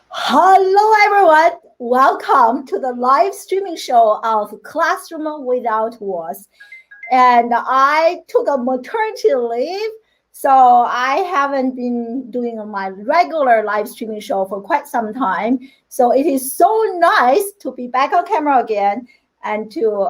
Hello, everyone. Welcome to the live streaming show of Classroom Without Walls. And I took a maternity leave, so I haven't been doing my regular live streaming show for quite some time. So it is so nice to be back on camera again and to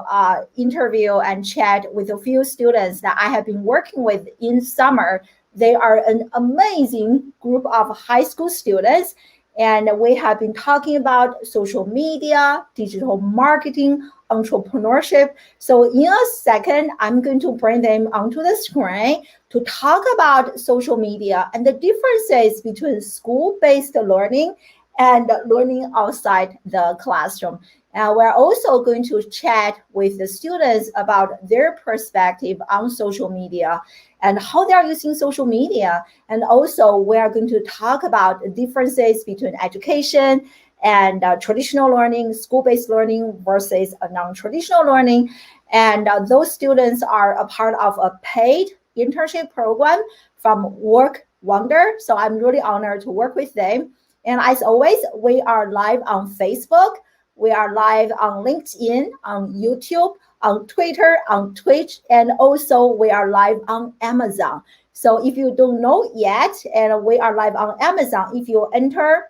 interview and chat with a few students that I have been working with in summer. They are an amazing group of high school students. And we have been talking about social media, digital marketing, entrepreneurship. So in a second, I'm going to bring them onto the screen to talk about social media and the differences between school-based learning and learning outside the classroom. And we're also going to chat with the students about their perspective on social media and how they're using social media. And also, we are going to talk about the differences between education and traditional learning, school-based learning versus non-traditional learning. And those students are a part of a paid internship program from WorkWonder. So I'm really honored to work with them. And as always, we are live on Facebook. We are live on LinkedIn, on YouTube, on Twitter, on Twitch, and also we are live on Amazon. So if you don't know yet, and we are live on Amazon, if you enter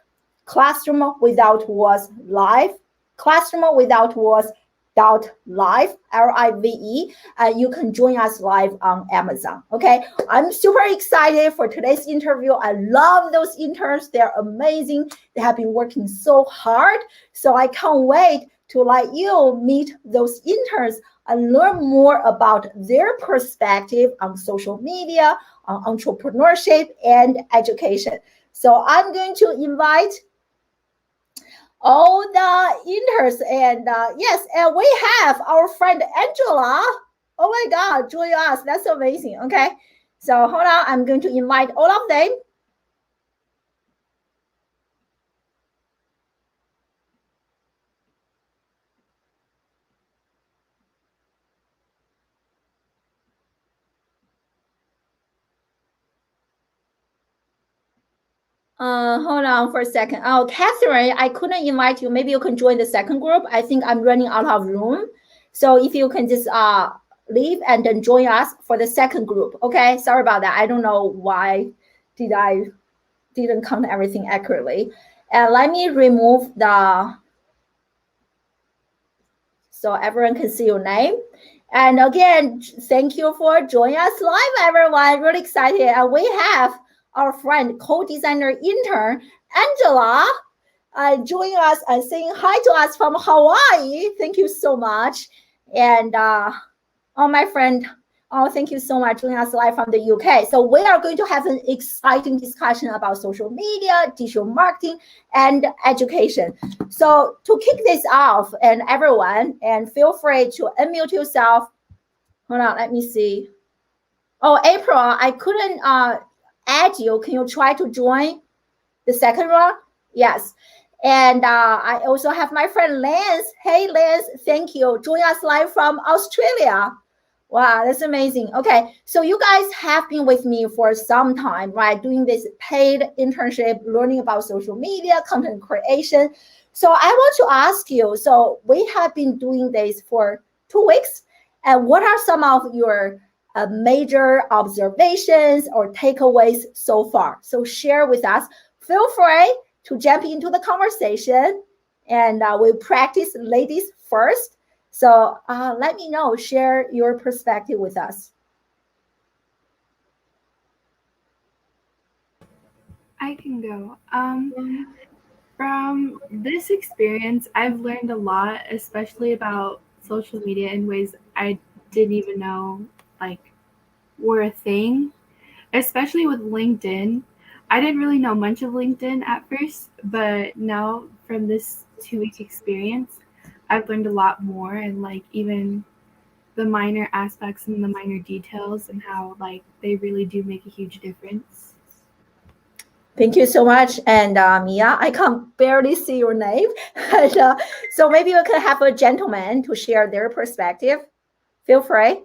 Classroom Without Walls live, Classroom Without Walls .live, Live, you can join us live on Amazon. Okay, I'm super excited for today's interview. I love those interns. They're amazing. They have been working so hard. So I can't wait to let you meet those interns and learn more about their perspective on social media, on entrepreneurship, and education. So I'm going to invite all the interns, and yes, and we have our friend Angela. Oh my God, join us. That's amazing. Okay, so hold on. I'm going to invite all of them. Hold on for a second. Oh, Catherine, I couldn't invite you. Maybe you can join the second group. I think I'm running out of room. So if you can just leave and then join us for the second group. Okay, sorry about that. I don't know why I didn't count everything accurately. And let me remove so everyone can see your name. And again, thank you for joining us live, everyone. Really excited. And we have our friend, co-designer intern, Angela, joining us and saying hi to us from Hawaii. Thank you so much. And my friend, thank you so much joining us live from the UK. So we are going to have an exciting discussion about social media, digital marketing, and education. So to kick this off, and everyone, and feel free to unmute yourself. Hold on, let me see. Oh, April, I couldn't add you. Can you try to join the second round? Yes. And I also have my friend Lance. Hey, Lance, thank you. Join us live from Australia. Wow, that's amazing. Okay, so you guys have been with me for some time, right? Doing this paid internship, learning about social media, content creation. So I want to ask you, so we have been doing this for 2 weeks. And what are some of your major observations or takeaways so far? So share with us. Feel free to jump into the conversation, and we'll practice ladies first. So let me know, share your perspective with us. I can go. From this experience, I've learned a lot, especially about social media in ways I didn't even know like were a thing, especially with LinkedIn. I didn't really know much of LinkedIn at first, but now from this 2-week experience, I've learned a lot more, and like even the minor aspects and the minor details and how like they really do make a huge difference. Thank you so much. And Mia, I can barely see your name. And, so maybe we can have a gentleman to share their perspective. Feel free.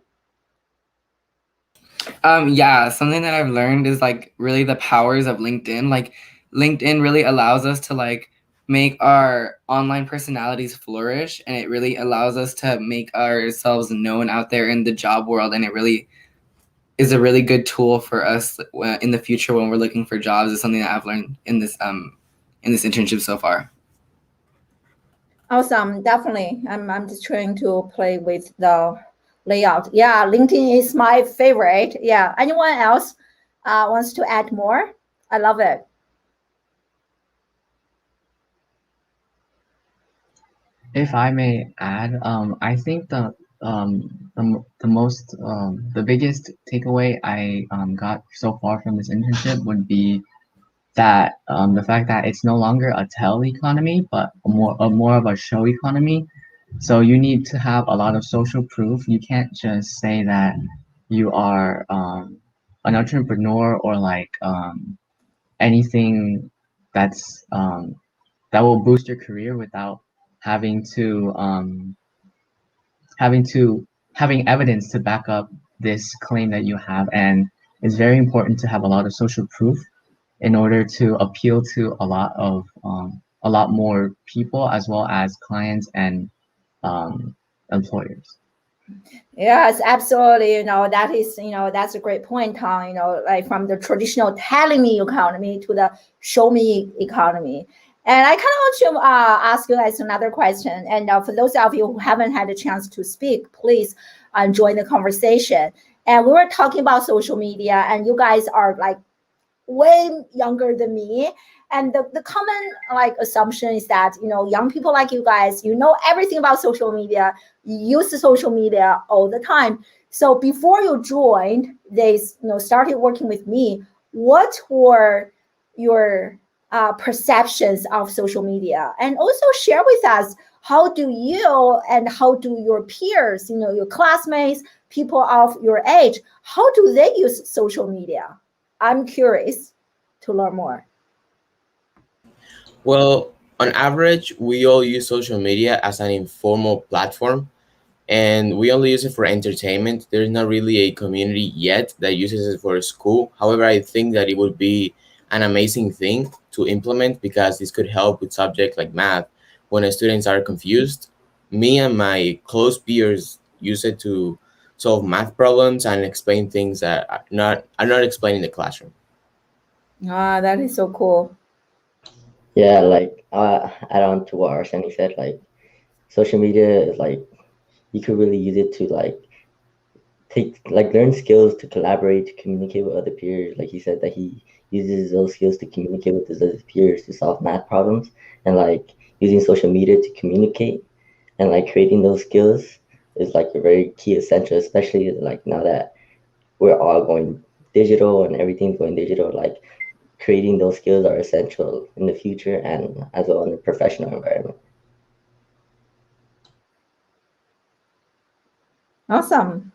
Yeah, something that I've learned is like really the powers of LinkedIn. Like LinkedIn really allows us to like make our online personalities flourish, and it really allows us to make ourselves known out there in the job world, and it really is a really good tool for us in the future when we're looking for jobs. Is something that I've learned in this internship so far. Awesome, definitely. I'm just trying to play with the layout. Yeah, LinkedIn is my favorite. Yeah, anyone else wants to add more? I love it. If I may add, I think the biggest takeaway I got so far from this internship would be that the fact that it's no longer a tell economy, but more of a show economy. So you need to have a lot of social proof. You can't just say that you are an entrepreneur or like anything that's that will boost your career without having to having to having evidence to back up this claim that you have. And it's very important to have a lot of social proof in order to appeal to a lot more people as well as clients and employers. Yes, absolutely. That is, that's a great point, Tang. Like from the traditional telling me economy to the show me economy. And I kind of want to ask you guys another question. And for those of you who haven't had a chance to speak, please join the conversation. And we were talking about social media, and you guys are like way younger than me, and the common like assumption is that young people like you guys, everything about social media, you use the social media all the time. So before you joined this, started working with me, what were your perceptions of social media? And also share with us, how do you and how do your peers, your classmates, people of your age, how do they use social media? I'm curious to learn more. Well, on average, we all use social media as an informal platform, and we only use it for entertainment. There's not really a community yet that uses it for school. However, I think that it would be an amazing thing to implement because this could help with subjects like math when the students are confused. Me and my close peers use it to solve math problems and explain things that are not explained in the classroom. That is so cool. Yeah, like add on to what Arseni said, like social media is like you could really use it to learn skills to collaborate, to communicate with other peers. Like he said that he uses those skills to communicate with his other peers to solve math problems, and like using social media to communicate and like creating those skills is like a very key essential, especially like now that we're all going digital and everything's going digital. Like creating those skills are essential in the future and as well in the professional environment. Awesome.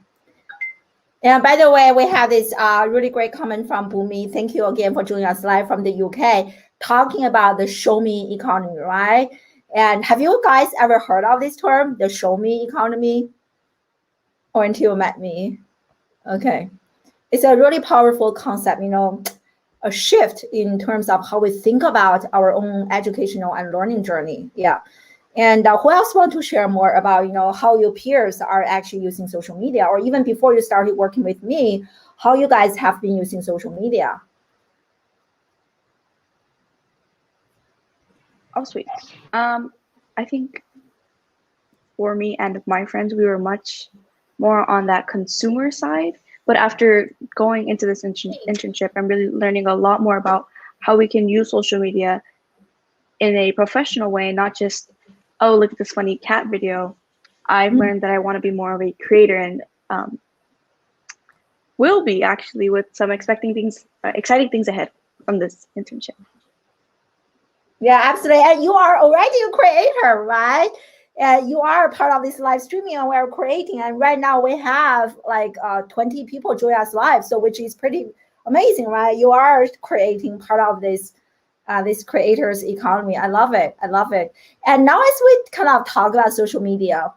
And by the way, we have this really great comment from Bhumi. Thank you again for joining us live from the UK, talking about the show me economy, right? And have you guys ever heard of this term, the show me economy? Or until you met me? Okay. It's a really powerful concept, a shift in terms of how we think about our own educational and learning journey. Yeah. And who else want to share more about, how your peers are actually using social media, or even before you started working with me, how you guys have been using social media? Oh, sweet. I think for me and my friends, we were much more on that consumer side. But after going into this internship, I'm really learning a lot more about how we can use social media in a professional way, not just, oh, look at this funny cat video. I've learned that I want to be more of a creator and will be actually with some exciting things ahead from this internship. Yeah, absolutely. And you are already a creator, right? You are part of this live streaming and we're creating. And right now we have like 20 people join us live, so which is pretty amazing, right? You are creating part of this creators economy. I love it. I love it. And now as we kind of talk about social media,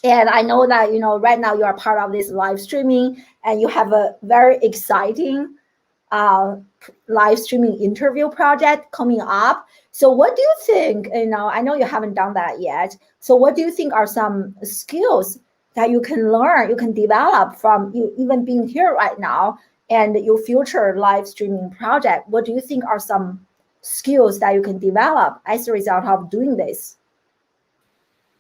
and I know that, right now you are part of this live streaming and you have a very exciting live streaming interview project coming up. So what do you think, I know you haven't done that yet. So what do you think are some skills that you can learn, you can develop from you even being here right now and your future live streaming project? What do you think are some skills that you can develop as a result of doing this?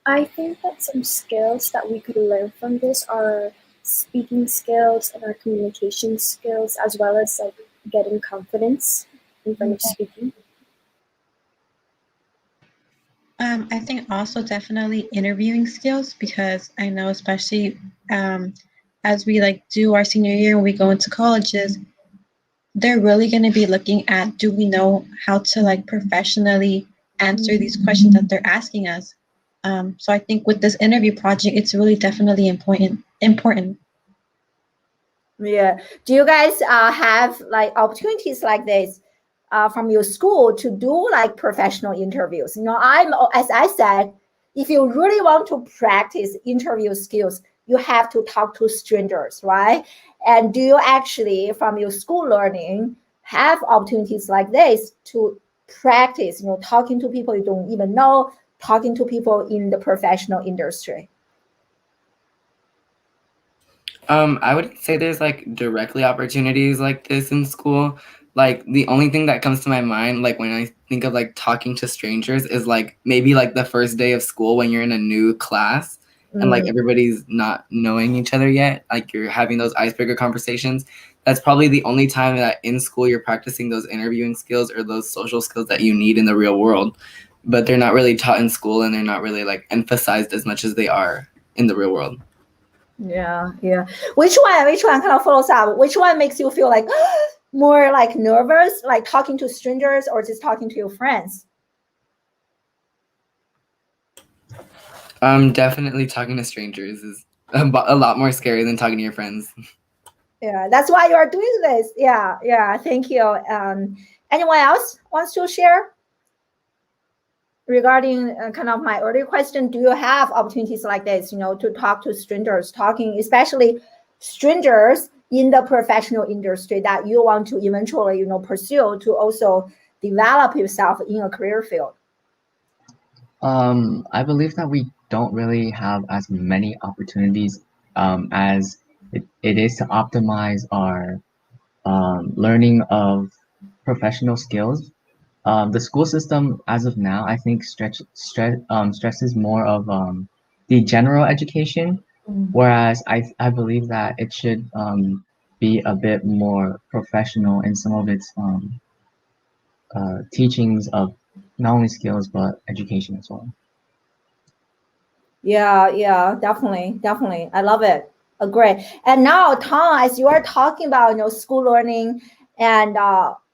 I think that some skills that we could learn from this are speaking skills and our communication skills, as well as like getting confidence in front of speaking. I think also definitely interviewing skills, because I know especially as we like do our senior year and we go into colleges, they're really going to be looking at, do we know how to like professionally answer these questions that they're asking us? So I think with this interview project, it's really definitely important. Yeah. Do you guys have like opportunities like this from your school to do like professional interviews? As I said, if you really want to practice interview skills, you have to talk to strangers, right? And do you actually, from your school learning, have opportunities like this to practice, talking to people you don't even know, talking to people in the professional industry? I would say there's like directly opportunities like this in school. Like the only thing that comes to my mind, like when I think of like talking to strangers, is like maybe like the first day of school when you're in a new class and like everybody's not knowing each other yet. Like you're having those icebreaker conversations. That's probably the only time that in school you're practicing those interviewing skills or those social skills that you need in the real world. But they're not really taught in school and they're not really like emphasized as much as they are in the real world. Yeah. Which one kind of follows up? Which one makes you feel like more like nervous, like talking to strangers or just talking to your friends? Definitely talking to strangers is a lot more scary than talking to your friends. Yeah, that's why you are doing this. Yeah. Thank you. Anyone else wants to share? Regarding kind of my earlier question, do you have opportunities like this, to talk to strangers, talking especially strangers in the professional industry that you want to eventually, pursue to also develop yourself in a career field? I believe that we don't really have as many opportunities as it is to optimize our learning of professional skills. The school system, as of now, I think stresses more of the general education, whereas I believe that it should be a bit more professional in some of its teachings of not only skills but education as well. Yeah, definitely. I love it. Great. And now, Tom, as you are talking about, school learning, and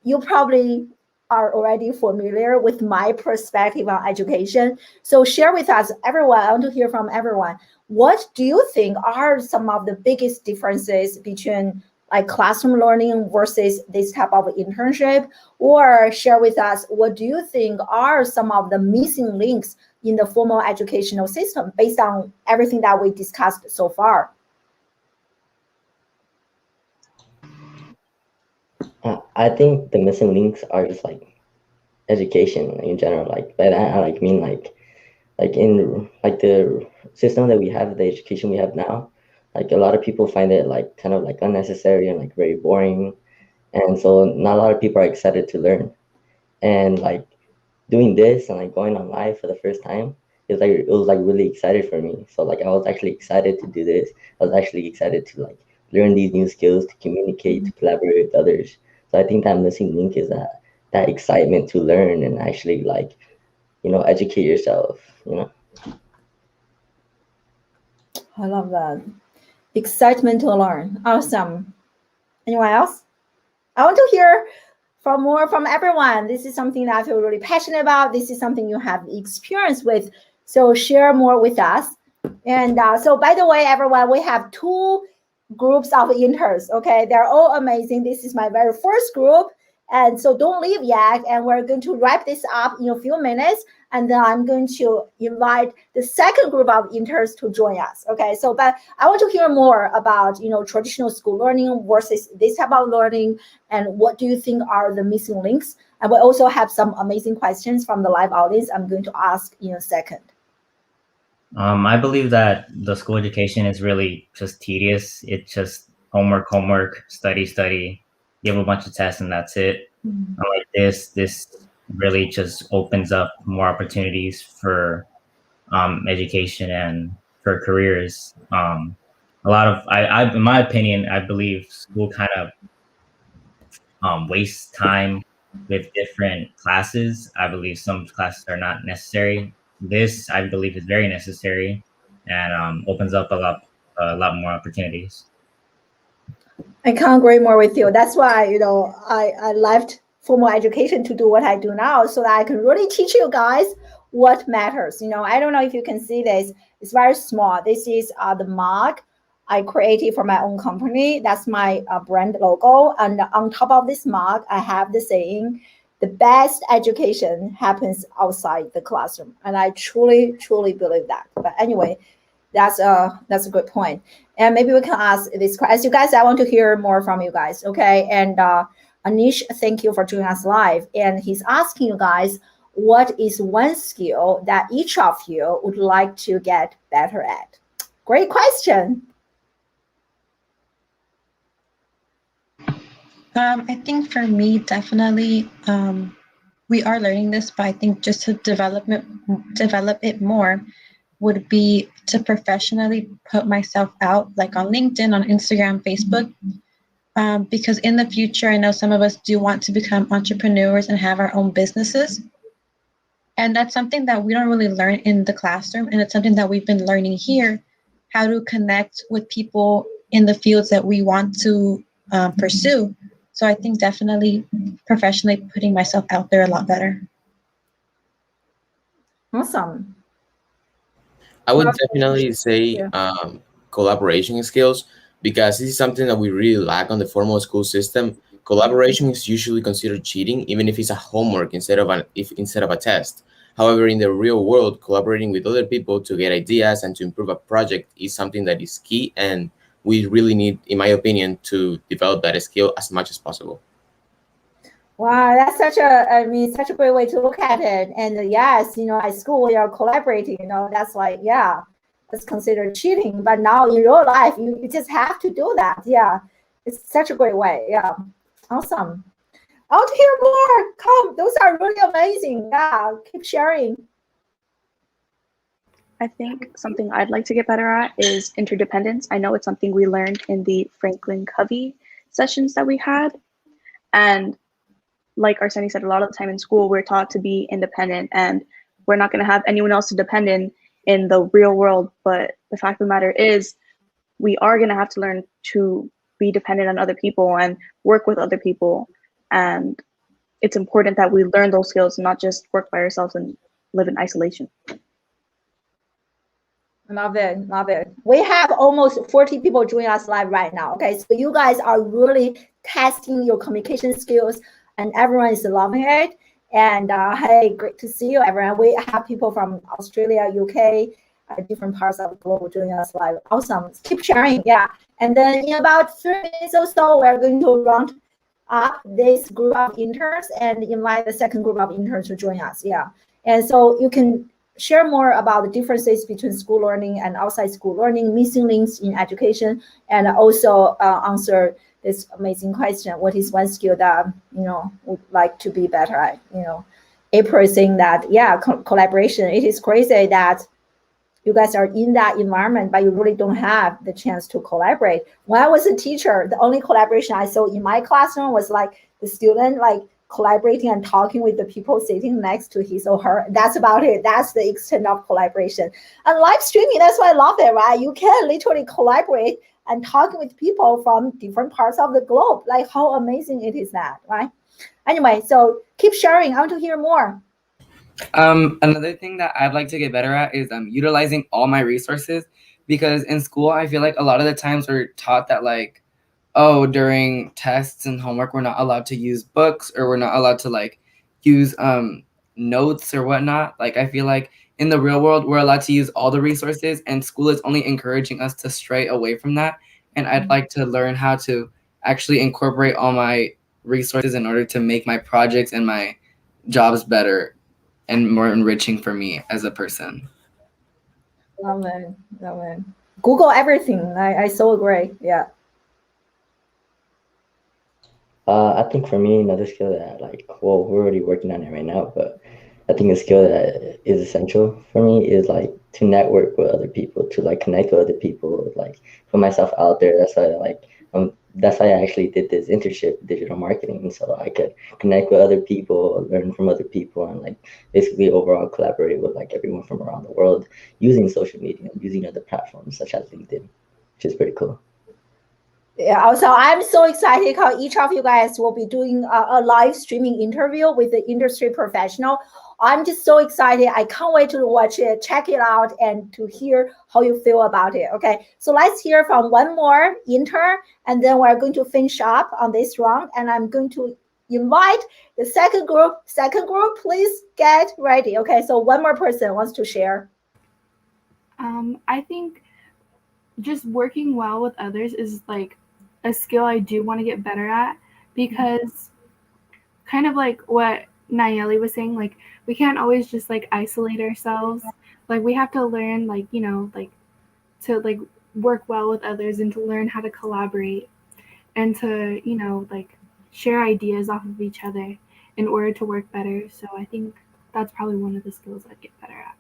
you probably are already familiar with my perspective on education. So share with us, everyone. I want to hear from everyone. What do you think are some of the biggest differences between like classroom learning versus this type of internship? Or share with us, what do you think are some of the missing links in the formal educational system based on everything that we discussed so far? I think the missing links are just like education in general. Like, but I mean like in like the system that we have, the education we have now. Like a lot of people find it like kind of like unnecessary and like very boring, and so not a lot of people are excited to learn. And like doing this and like going on live for the first time, it was like really excited for me. So like I was actually excited to do this. I was actually excited to like learn these new skills, to communicate, to collaborate with others. So I think that missing link is that excitement to learn and actually like, educate yourself, I love that. Excitement to learn. Awesome. Anyone else? I want to hear more from everyone. This is something that I feel really passionate about. This is something you have experience with. So share more with us. And so by the way, everyone, we have 2 groups of interns. Okay, they're all amazing. This is my very first group. And so don't leave yet. And we're going to wrap this up in a few minutes. and then I'm going to invite the second group of interns to join us. Okay, so but I want to hear more about traditional school learning versus this type of learning, and what do you think are the missing links? And we also have some amazing questions from the live audience I'm going to ask in a second. I believe that the school education is really just tedious. It's just homework, study. You have a bunch of tests and that's it. Like this really just opens up more opportunities for education and for careers. A lot of I in my opinion, I believe school kind of wastes time with different classes. I believe some classes are not necessary. This, I believe, is very necessary and opens up a lot more opportunities. I can't agree more with you. That's why, I left formal education to do what I do now, so that I can really teach you guys what matters. I don't know if you can see this. It's very small. This is the mug I created for my own company. That's my brand logo. And on top of this mug, I have the saying, the best education happens outside the classroom. And I truly, truly believe that. But anyway, that's a good point. And maybe we can ask this question. As you guys, I want to hear more from you guys. Okay. And Anish, thank you for joining us live. And he's asking you guys, what is one skill that each of you would like to get better at? Great question. I think for me, definitely, we are learning this, but I think just to develop it more would be to professionally put myself out, like on LinkedIn, on Instagram, Facebook, because in the future, I know some of us do want to become entrepreneurs and have our own businesses. And that's something that we don't really learn in the classroom. And it's something that we've been learning here, how to connect with people in the fields that we want to pursue. So I think definitely professionally putting myself out there a lot better. Awesome. I would definitely say collaboration skills, because this is something that we really lack on the formal school system. Collaboration is usually considered cheating, even if it's a homework instead of a test. However, in the real world, collaborating with other people to get ideas and to improve a project is something that is key, and we really need, in my opinion, to develop that skill as much as possible. Wow, that's such a great way to look at it. And yes, at school we are collaborating, that's like, that's considered cheating. But now in real life, you just have to do that. Yeah, it's such a great way. Yeah, awesome. I want to hear more. Come, those are really amazing. Yeah, keep sharing. I think something I'd like to get better at is interdependence. I know it's something we learned in the Franklin Covey sessions that we had. And like Arseni said, a lot of the time in school, we're taught to be independent, and we're not going to have anyone else to depend in the real world. But the fact of the matter is, we are going to have to learn to be dependent on other people and work with other people. And it's important that we learn those skills and not just work by ourselves and live in isolation. Love it, love it. We have almost 40 people joining us live right now. Okay, so you guys are really testing your communication skills, and everyone is loving it. And hey, great to see you, everyone. We have people from Australia, UK, different parts of the globe joining us live. Awesome. Keep sharing, yeah. And then in about 3 minutes or so, we're going to round up this group of interns and invite the second group of interns to join us. Yeah. And so you can share more about the differences between school learning and outside school learning, missing links in education, and also answer this amazing question: what is one skill that would like to be better at? April is saying that collaboration. It is crazy that you guys are in that environment, but you really don't have the chance to collaborate. When I was a teacher, the only collaboration I saw in my classroom was like the student collaborating and talking with the people sitting next to his or her. That's about it. That's the extent of collaboration. And live streaming, that's why I love it, right? You can literally collaborate and talking with people from different parts of the globe. Like, how amazing it is that, right? Anyway, so keep sharing. I want to hear more. Another thing that I'd like to get better at is utilizing all my resources, because in school I feel like a lot of the times we're taught that during tests and homework we're not allowed to use books, or we're not allowed to use notes or whatnot. Like I feel like in the real world, we're allowed to use all the resources, and school is only encouraging us to stray away from that. And I'd like to learn how to actually incorporate all my resources in order to make my projects and my jobs better and more enriching for me as a person. Love it. Love it. Google everything. I so agree. Yeah. I think for me, another skill that well, we're already working on it right now, but I think a skill that is essential for me is to network with other people, to connect with other people, put myself out there. That's why I actually did this internship, digital marketing, so I could connect with other people, learn from other people, and basically overall collaborate with everyone from around the world using social media, using other platforms such as LinkedIn, which is pretty cool. Yeah, also I'm so excited how each of you guys will be doing a live streaming interview with the industry professional. I'm just so excited. I can't wait to watch it, check it out, and to hear how you feel about it. Okay, so let's hear from one more intern, and then we're going to finish up on this round. And I'm going to invite the second group. Second group, please get ready. Okay, so one more person wants to share. I think just working well with others is a skill I do want to get better at, because kind of like what Nayeli was saying, we can't always just isolate ourselves. We have to learn to work well with others and to learn how to collaborate and to share ideas off of each other in order to work better. So I think that's probably one of the skills I'd get better at.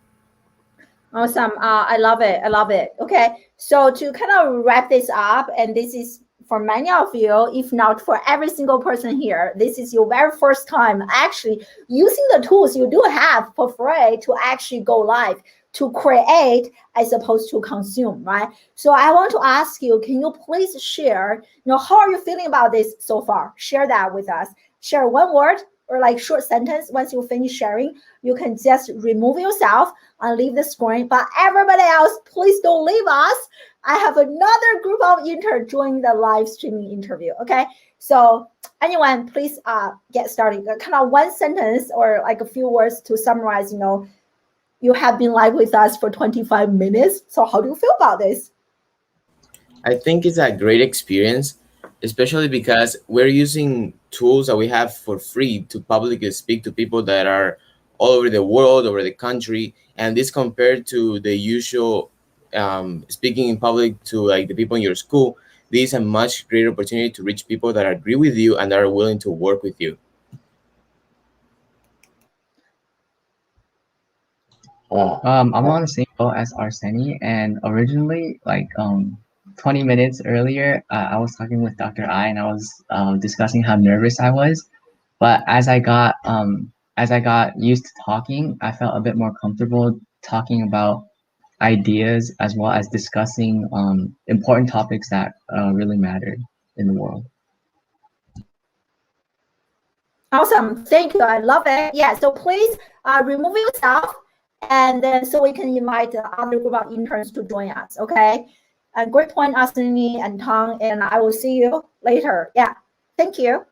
Awesome. I love it. I love it. Okay. So to kind of wrap this up, and this is for many of you, if not for every single person here, this is your very first time actually using the tools you do have for free to actually go live, to create as opposed to consume, right? So I want to ask you, can you please share, how are you feeling about this so far? Share that with us. Share one word or short sentence. Once you finish sharing, you can just remove yourself and leave the screen. But everybody else, please don't leave us. I have another group of interns joining the live streaming interview. Okay, so anyone, please get started. Kind of one sentence or a few words to summarize. You have been live with us for 25 minutes. So how do you feel about this? I think it's a great experience, especially because we're using tools that we have for free to publicly speak to people that are all over the world, over the country, and this compared to the usual speaking in public to the people in your school, this is a much greater opportunity to reach people that agree with you and that are willing to work with you. I'm on the same boat as Arseni, and originally, 20 minutes earlier, I was talking with Dr. I, and I was discussing how nervous I was. But as I got used to talking, I felt a bit more comfortable talking about ideas as well as discussing important topics that really mattered in the world. Awesome. Thank you. I love it. Yeah. So please remove yourself, and then so we can invite the other group of interns to join us. Okay. And great point, Asini and Tang. And I will see you later. Yeah. Thank you.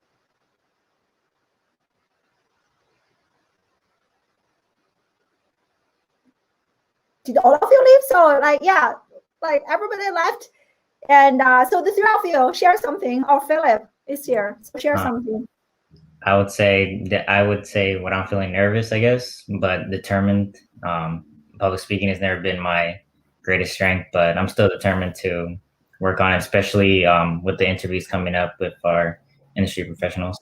Did all of you leave? So everybody left. And so the three of you share something. Or Philip is here. So share something. I would say when I'm feeling nervous, I guess, but determined. Public speaking has never been my greatest strength, but I'm still determined to work on it, especially with the interviews coming up with our industry professionals.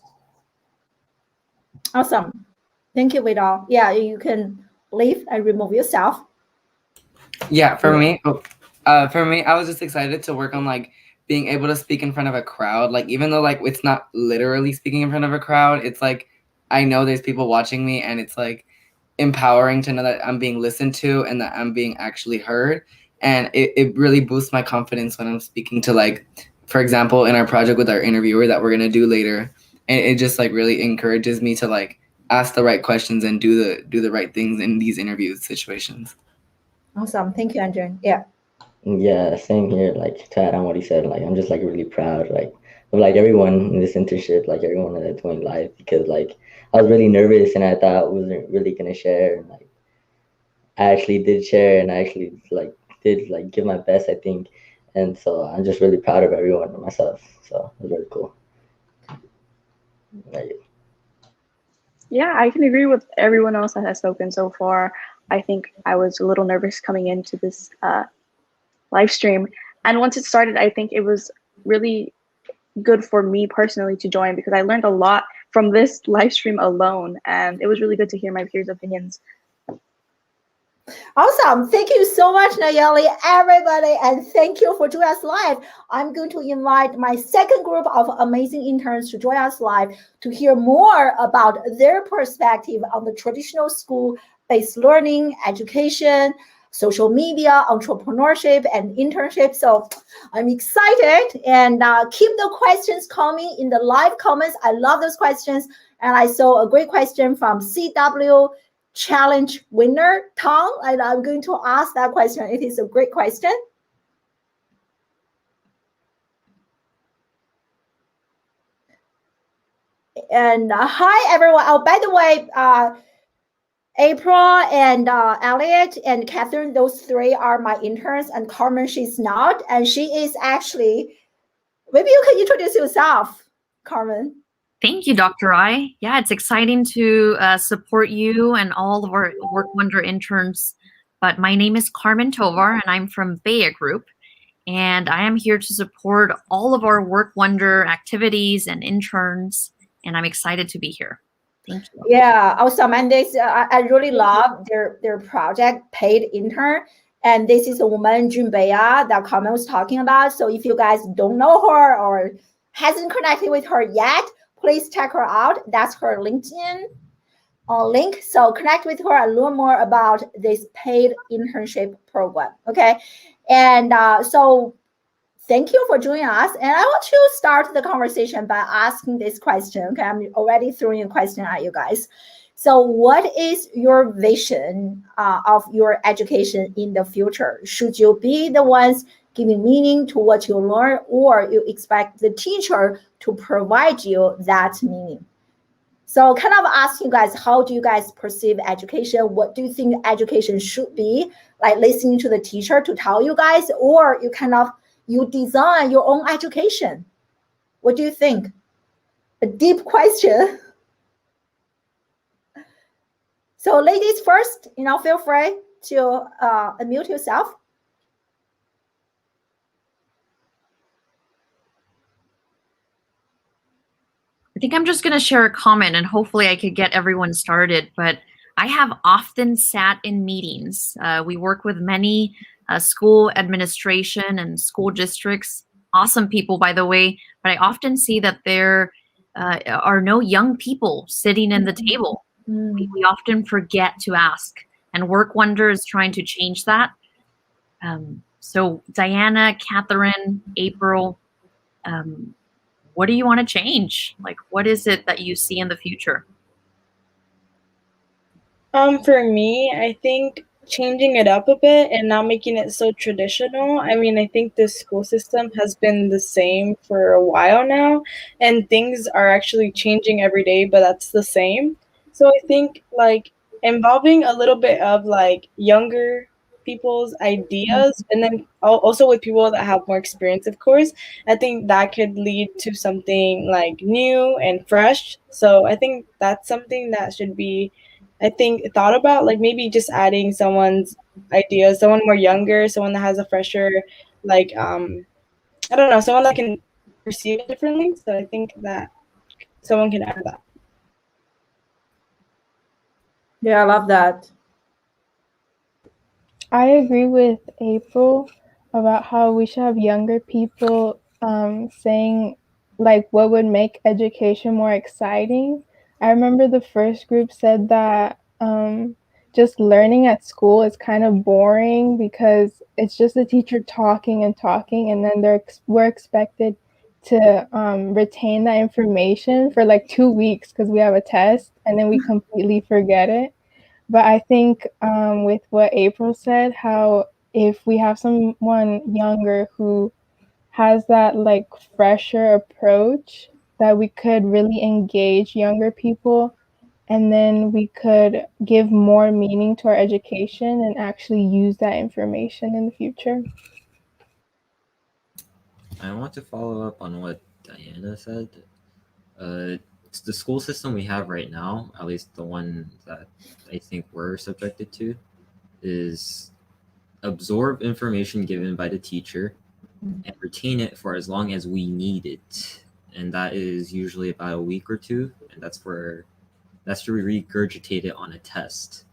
Awesome. Thank you, Vidal. Yeah, you can leave and remove yourself. Yeah, for me, I was just excited to work on being able to speak in front of a crowd. Even though it's not literally speaking in front of a crowd, it's I know there's people watching me, and it's empowering to know that I'm being listened to and that I'm being actually heard. And it really boosts my confidence when I'm speaking to for example, in our project with our interviewer that we're gonna do later. And it just really encourages me to ask the right questions and do the right things in these interview situations. Awesome. Thank you, Andrew. Yeah. Yeah, same here. To add on what he said, I'm just really proud. of like everyone in this internship, like everyone that's going live, because like I was really nervous and I thought I wasn't really gonna share, and like I actually did share and I actually like did like give my best, I think, and so I'm just really proud of everyone and myself. So it was really cool. Like, Yeah, I can agree with everyone else that has spoken so far. I think I was a little nervous coming into this live stream, and once it started, I think it was really good for me personally to join because I learned a lot from this live stream alone, and it was really good to hear my peers' opinions. Awesome. Thank you so much, Nayeli, everybody, and thank you for joining us live. I'm going to invite my second group of amazing interns to join us live to hear more about their perspective on the traditional school-based learning, education, social media, entrepreneurship, and internship. So I'm excited, and keep the questions coming in the live comments. I love those questions. And I saw a great question from CW Challenge winner, Tang, and I'm going to ask that question. It is a great question. And hi, everyone. Oh, by the way, April and Elliot and Catherine, those three are my interns, and Carmen, she's not, and she is actually, maybe you can introduce yourself, Carmen. Thank you, Dr. I. Yeah, it's exciting to support you and all of our WorkWonder interns. But my name is Carmen Tovar, and I'm from Baya Group. And I am here to support all of our WorkWonder activities and interns. And I'm excited to be here. Thank you. Yeah, awesome. And this, I really love their project, Paid Intern. And this is a woman, Jun Baya, that Carmen was talking about. So if you guys don't know her or hasn't connected with her yet, please check her out. That's her LinkedIn link. So connect with her and learn more about this paid internship program. Okay. And so thank you for joining us. And I want to start the conversation by asking this question. Okay. I'm already throwing a question at you guys. So what is your vision of your education in the future? Should you be the ones giving meaning to what you learn, or you expect the teacher to provide you that meaning? So kind of ask you guys, how do you guys perceive education? What do you think education should be? Like listening to the teacher to tell you guys, or you design your own education? What do you think? A deep question. So ladies first, feel free to unmute yourself. I think I'm just going to share a comment, and hopefully I could get everyone started. But I have often sat in meetings. We work with many school administration and school districts. Awesome people, by the way. But I often see that there are no young people sitting in the table. We often forget to ask. And WorkWonder is trying to change that. So Diana, Catherine, April, what do you want to change? Like, what is it that you see in the future? For me, I think changing it up a bit and not making it so traditional. I mean, I think the school system has been the same for a while now, and things are actually changing every day, but that's the same. So I think like involving a little bit of like younger people's ideas, and then also with people that have more experience, of course, I think that could lead to something like new and fresh. So I think that's something that should be, I think, thought about, like maybe just adding someone's ideas, someone more younger, someone that has a fresher, like I don't know, someone that can perceive it differently. So I think that someone can add that. Yeah, I love that. I agree with April about how we should have younger people saying like what would make education more exciting. I remember the first group said that just learning at school is kind of boring because it's just the teacher talking and talking, and then we're expected to retain that information for like 2 weeks because we have a test, and then we completely forget it. But I think with what April said, how if we have someone younger who has that like fresher approach that we could really engage younger people, and then we could give more meaning to our education and actually use that information in the future. I want to follow up on what Diana said. It's the school system we have right now, at least the one that I think we're subjected to, is absorb information given by the teacher and retain it for as long as we need it. And that is usually about a week or two. And that's to regurgitate it on a test.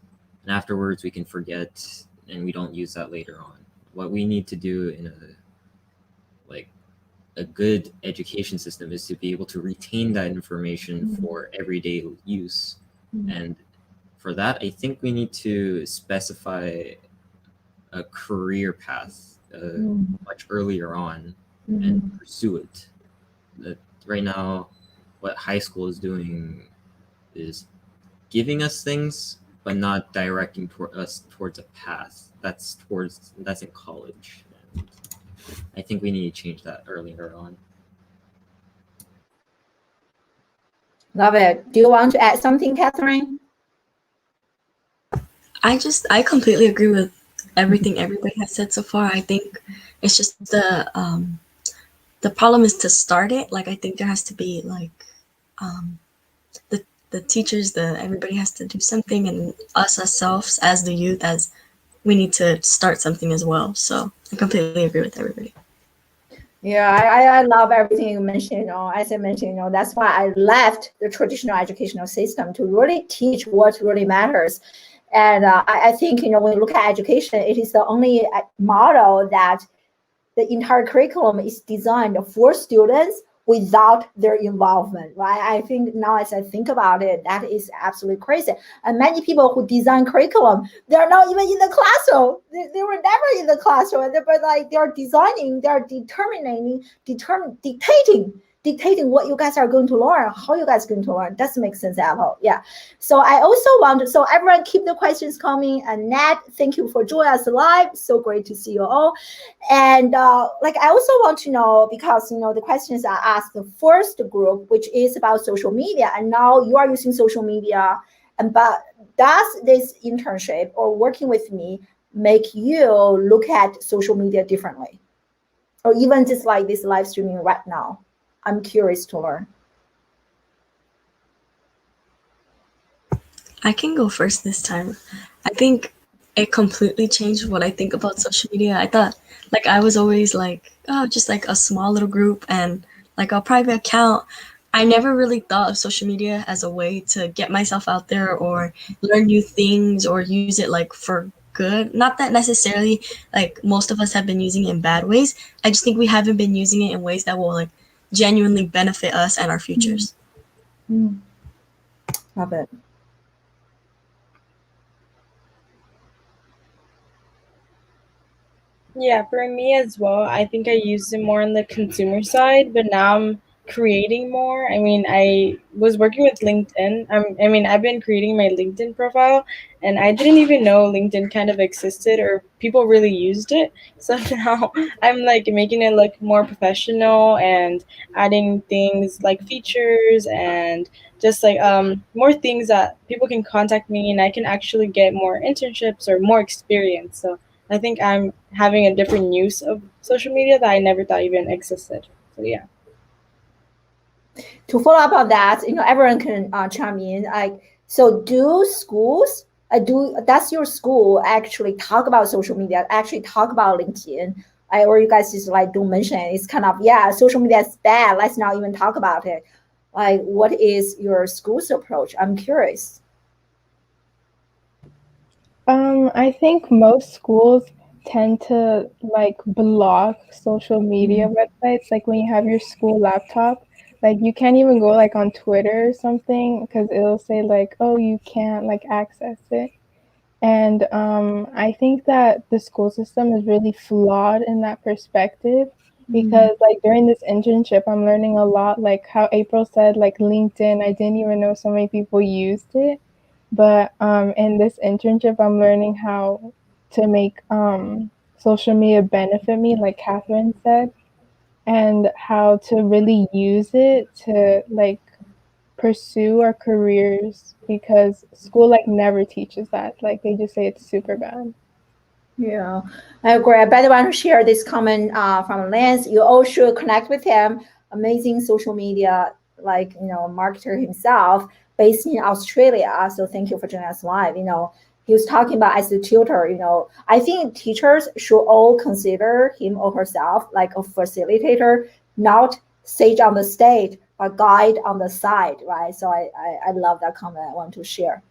And afterwards we can forget and we don't use that later on. What we need to do in a good education system is to be able to retain that information for everyday use. And for that, I think we need to specify a career path much earlier on and pursue it. Right now, what high school is doing is giving us things, but not directing us towards a path. That's in college. And I think we need to change that earlier on. Love it. Do you want to add something, Catherine? I completely agree with everything everybody has said so far. I think it's just the problem is to start it. Like, I think there has to be like the teachers, everybody has to do something, and us ourselves as the youth, as we need to start something as well. So I completely agree with everybody. Yeah, I love everything you mentioned. As I mentioned, that's why I left the traditional educational system to really teach what really matters. And I think, when you look at education, it is the only model that the entire curriculum is designed for students without their involvement, right? I think now as I think about it, that is absolutely crazy. And many people who design curriculum, they're not even in the classroom. They were never in the classroom, but like they're designing, they're dictating what you guys are going to learn, how you guys are going to learn. Doesn't make sense at all. Yeah. So I also want so everyone keep the questions coming. And Nat, thank you for joining us live. So great to see you all. And I also want to know, because the questions I asked the first group, which is about social media, and now you are using social media, but does this internship or working with me make you look at social media differently, or even just like this live streaming right now? I'm curious to learn. I can go first this time. I think it completely changed what I think about social media. I thought, I was always like, oh, just like a small little group and like a private account. I never really thought of social media as a way to get myself out there or learn new things or use it for good. Not that necessarily most of us have been using it in bad ways. I just think we haven't been using it in ways that will genuinely benefit us and our futures. Love it. Yeah, for me as well, I think I used it more on the consumer side, but now I'm creating more. I mean, I was working with LinkedIn. I've been creating my LinkedIn profile, and I didn't even know LinkedIn kind of existed or people really used it. So now I'm making it look more professional and adding things like features and just more things that people can contact me and I can actually get more internships or more experience. So I think I'm having a different use of social media that I never thought even existed. So yeah. To follow up on that, everyone can chime in. So do schools does your school actually talk about social media? Actually talk about LinkedIn? Or you guys just don't mention it? It's kind of social media is bad. Let's not even talk about it. What is your school's approach? I'm curious. I think most schools tend to block social media websites. Like when you have your school laptop, you can't even go on Twitter or something because it'll say oh, you can't access it. And I think that the school system is really flawed in that perspective because during this internship, I'm learning a lot, how April said, LinkedIn, I didn't even know so many people used it. But in this internship, I'm learning how to make social media benefit me, like Catherine said. and how to really use it to like pursue our careers, because school like never teaches that. Like they just say it's super bad. Yeah, I agree. I better want to share this comment from Lance. You all should connect with him. Amazing social media, like marketer himself, based in Australia. So thank you for joining us live. He was talking about as a tutor. I think teachers should all consider him or herself like a facilitator, not sage on the stage, but guide on the side, right? So I love that comment. I want to share.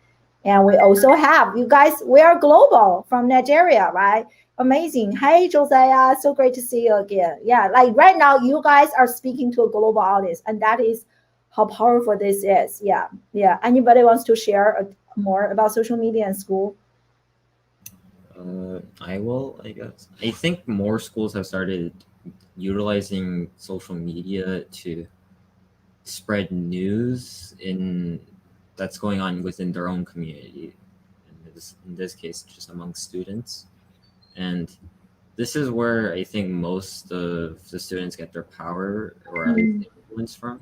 And we also have you guys, we are global from Nigeria, right? Amazing. Hey, Josiah, so great to see you again. Yeah, like right now, you guys are speaking to a global audience, and that is how powerful this is. Yeah, yeah. Anybody wants to share more about social media and school? I will, I guess. I think more schools have started utilizing social media to spread news that's going on within their own community. In this case, just among students. And this is where I think most of the students get their power or at least influence from.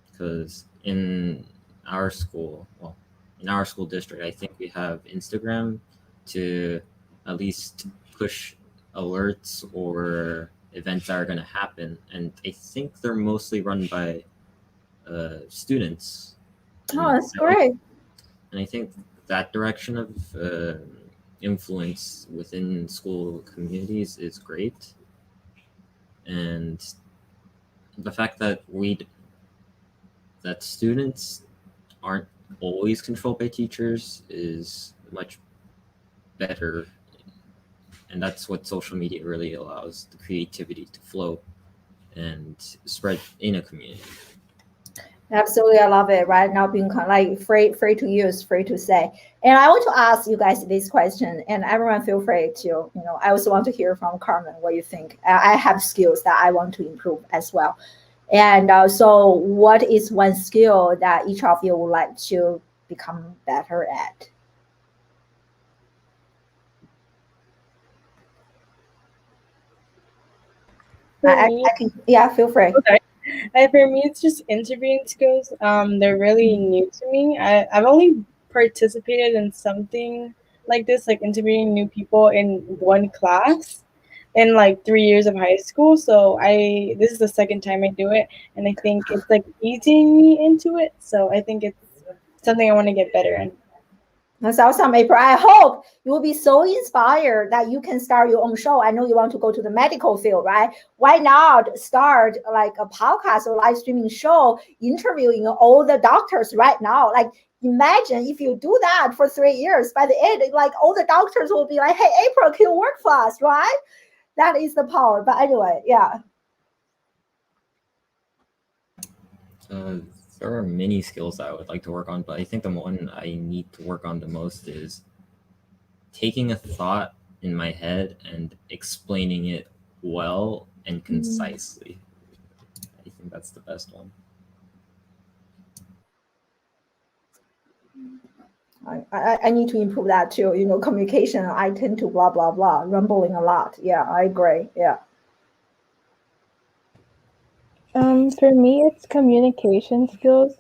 Because in our school, well, in our school district, I think we have Instagram to at least push alerts or events that are going to happen. And I think they're mostly run by students. Oh, that's great. And I think that direction of influence within school communities is great. And the fact that students aren't always controlled by teachers is much better. And that's what social media really allows the creativity to flow and spread in a community. Absolutely, I love it. Right now, being like free to use, free to say. And I want to ask you guys this question, and everyone feel free to. I also want to hear from Carmen what you think. I have skills that I want to improve as well. And so, what is one skill that each of you would like to become better at? I can, yeah, feel free. Okay. For me, it's just interviewing skills. They're really new to me. I've only participated in something like this, like interviewing new people in one class in like 3 years of high school. So this is the second time I do it, and I think it's like easing me into it. So I think it's something I want to get better in. That's awesome, April. I hope you will be so inspired that you can start your own show. I know you want to go to the medical field, right? Why not start like a podcast or live streaming show interviewing all the doctors right now? Like imagine if you do that for 3 years, by the end, like all the doctors will be like, hey, April, can you work for us, right? That is the power. But anyway, yeah. There are many skills that I would like to work on, but I think the one I need to work on the most is taking a thought in my head and explaining it well and concisely. I think that's the best one. I need to improve that too. Communication, I tend to blah, blah, blah, rumbling a lot. Yeah, I agree. Yeah. For me, it's communication skills.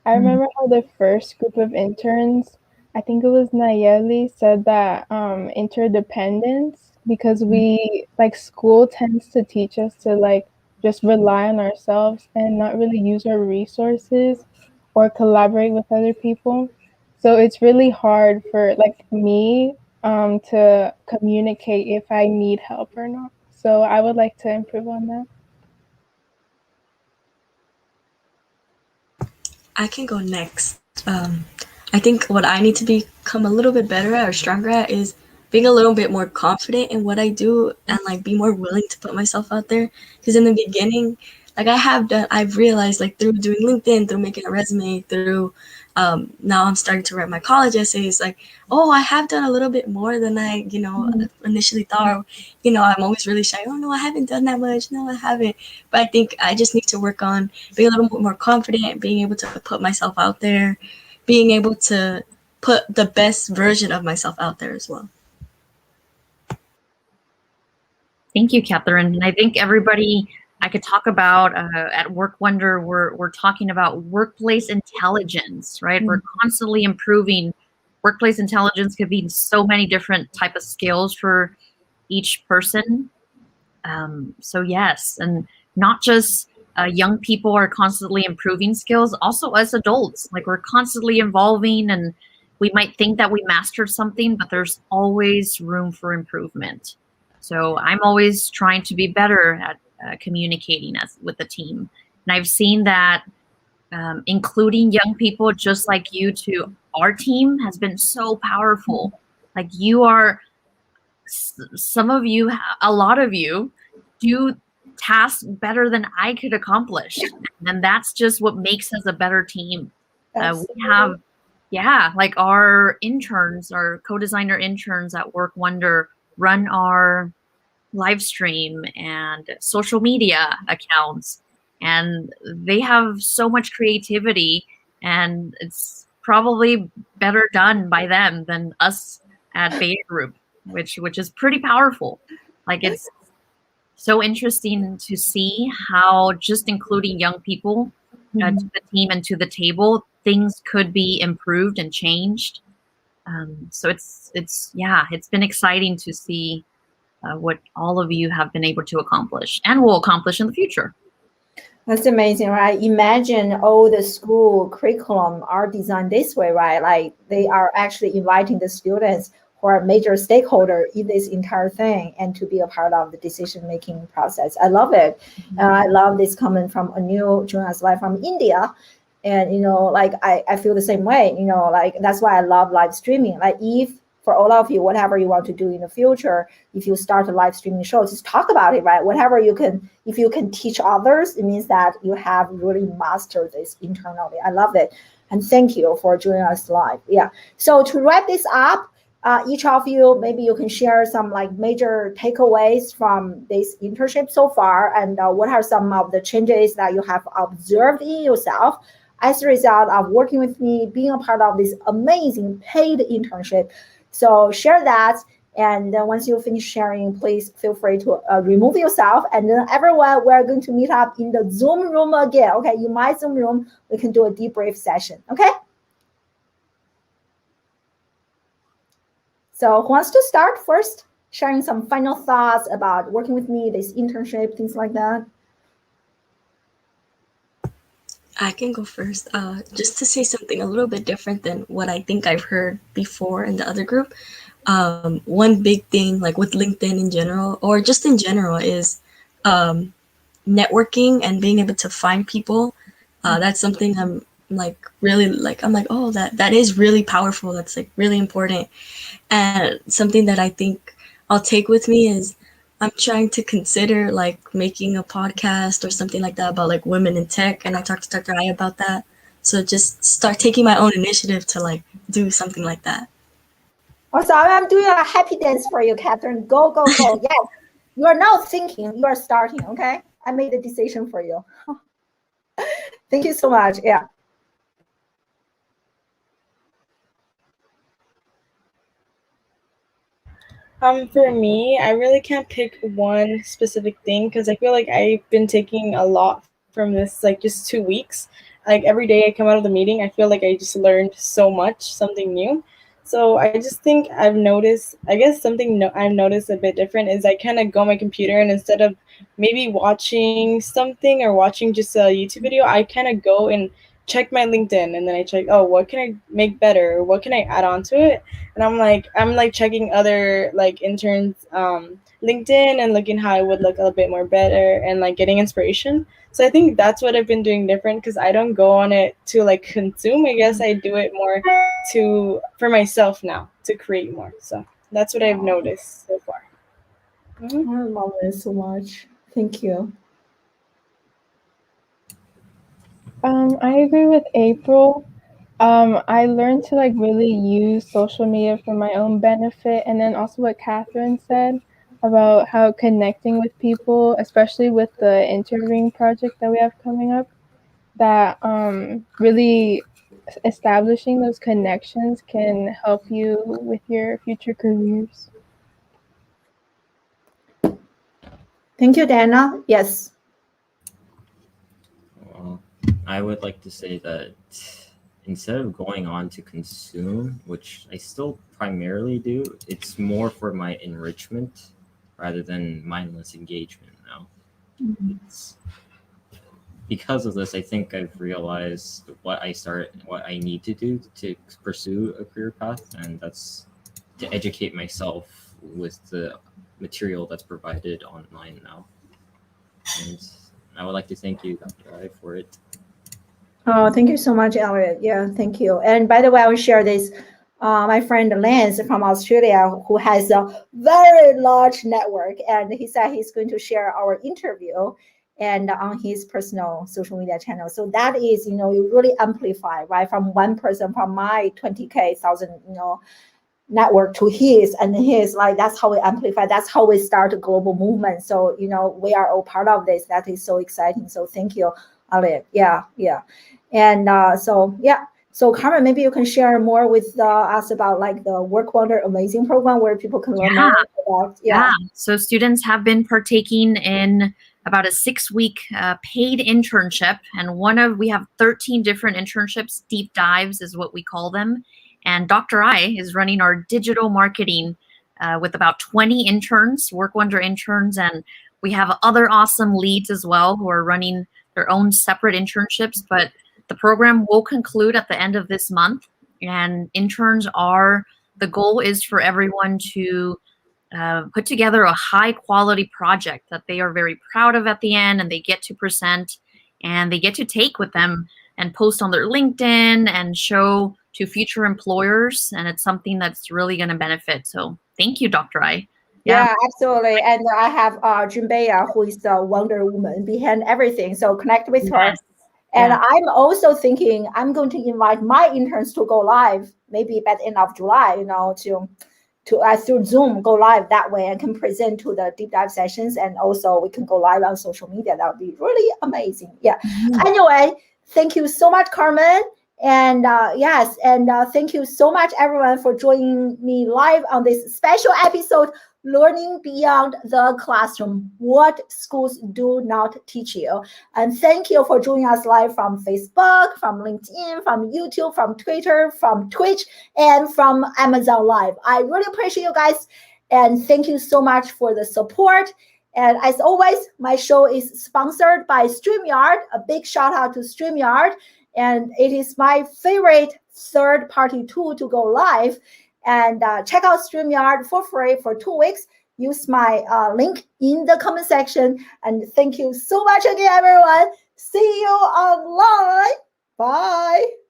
I remember how the first group of interns, I think it was Nayeli, said that interdependence, because we like school tends to teach us to like just rely on ourselves and not really use our resources or collaborate with other people. So it's really hard for like me to communicate if I need help or not. So I would like to improve on that. I can go next. I think what I need to become a little bit better at or stronger at is being a little bit more confident in what I do and like be more willing to put myself out there. Because in the beginning, like I've realized like through doing LinkedIn, through making a resume, through now I'm starting to write my college essays. Like, oh, I have done a little bit more than I, initially thought. I'm always really shy. Oh no, I haven't done that much. No, I haven't. But I think I just need to work on being a little bit more confident, being able to put myself out there, being able to put the best version of myself out there as well. Thank you, Catherine. And I think everybody I could talk about at WorkWonder, we're talking about workplace intelligence, right? We're constantly improving. Workplace intelligence could be so many different type of skills for each person. So yes, and not just young people are constantly improving skills, also us adults, like we're constantly evolving, and we might think that we mastered something, but there's always room for improvement. So I'm always trying to be better at communicating with the team. And I've seen that including young people just like you to our team has been so powerful. Like you are, some of you, a lot of you do tasks better than I could accomplish. And that's just what makes us a better team. We have, like our interns, our co-designer interns at WorkWonder run our live stream and social media accounts, and they have so much creativity, and it's probably better done by them than us at Beta Group, which is pretty powerful. Like it's so interesting to see how just including young people to the team and to the table, things could be improved and changed. So it's been exciting to see what all of you have been able to accomplish and will accomplish in the future. That's amazing, right? Imagine all the school curriculum are designed this way, right? Like they are actually inviting the students who are major stakeholder in this entire thing and to be a part of the decision-making process. I love it. I love this comment from Anu joining us live from India. And, like I feel the same way, like that's why I love live streaming. Like if for all of you, whatever you want to do in the future, if you start a live streaming show, just talk about it, right? Whatever you can, if you can teach others, it means that you have really mastered this internally. I love it. And thank you for joining us live. Yeah. So to wrap this up, each of you, maybe you can share some like major takeaways from this internship so far, and what are some of the changes that you have observed in yourself as a result of working with me, being a part of this amazing paid internship. So share that, and then once you finish sharing, please feel free to remove yourself. And then everyone, we're going to meet up in the Zoom room again. Okay, in my Zoom room, we can do a debrief session. Okay. So who wants to start first, sharing some final thoughts about working with me, this internship, things like that? I can go first. Just to say something a little bit different than what I think I've heard before in the other group. One big thing, like with LinkedIn in general, or just in general, is networking and being able to find people. That's something I'm like really like. I'm like, oh, that is really powerful. That's like really important. And something that I think I'll take with me is I'm trying to consider like making a podcast or something like that about like women in tech. And I talked to Dr. I about that. So just start taking my own initiative to like do something like that. Also, I'm doing a happy dance for you, Catherine. Go, go, go. Yes, you are now thinking, you are starting, okay? I made the decision for you. Thank you so much. Yeah. For me, I really can't pick one specific thing because I feel like I've been taking a lot from this, like just 2 weeks. Like every day I come out of the meeting, I feel like I just learned so much, something new. So I just think I've noticed, I guess something I've noticed a bit different is I kind of go on my computer, and instead of maybe watching something or watching just a YouTube video, I kind of go and check my LinkedIn, and then I check, oh, what can I make better? What can I add on to it? And I'm like checking other like interns LinkedIn and looking how it would look a bit more better and like getting inspiration. So I think that's what I've been doing different, because I don't go on it to like consume. I guess I do it more for myself now, to create more. So that's what I've noticed so far. Mm-hmm. I love it so much. Thank you. I agree with April. I learned to like really use social media for my own benefit, and then also what Catherine said about how connecting with people, especially with the interviewing project that we have coming up, that really establishing those connections can help you with your future careers. Thank you, Dana. Yes. I would like to say that instead of going on to consume, which I still primarily do, it's more for my enrichment rather than mindless engagement now. It's, because of this, I think I've realized what I need to do to pursue a career path, and that's to educate myself with the material that's provided online now. And I would like to thank you, Dr. I, for it. Oh, thank you so much, Elliot. Yeah, thank you. And by the way, I will share this. My friend Lance from Australia, who has a very large network, and he said he's going to share our interview and on his personal social media channel. So that is, you really amplify, right? From one person, from my 20K thousand, network to his, and his, like, that's how we amplify, that's how we start a global movement. So we are all part of this. That is so exciting. So thank you, Elliot. Yeah. And so Carmen, maybe you can share more with us about like the WorkWonder amazing program where people can learn more about. So students have been partaking in about a 6-week paid internship, and we have 13 different internships. Deep dives is what we call them. And Dr. I is running our digital marketing with about 20 interns, WorkWonder interns, and we have other awesome leads as well who are running their own separate internships. But the program will conclude at the end of this month, and the goal is for everyone to put together a high quality project that they are very proud of at the end, and they get to present and they get to take with them and post on their LinkedIn and show to future employers, and it's something that's really going to benefit. So thank you, Dr. I. Yeah, absolutely. And I have Junbeya, who is the Wonder Woman behind everything. So connect with her. And I'm also thinking I'm going to invite my interns to go live, maybe by the end of July, to through Zoom, go live that way and can present to the deep dive sessions. And also we can go live on social media. That would be really amazing. Yeah. Anyway, thank you so much, Carmen. And thank you so much, everyone, for joining me live on this special episode, Learning Beyond the Classroom, What Schools Do Not Teach You. And thank you for joining us live from Facebook, from LinkedIn, from YouTube, from Twitter, from Twitch, and from Amazon Live. I really appreciate you guys, and thank you so much for the support. And as always, my show is sponsored by StreamYard. A big shout out to StreamYard. And it is my favorite third-party tool to go live. And check out StreamYard for free for 2 weeks. Use my link in the comment section. And thank you so much again, everyone. See you online. Bye.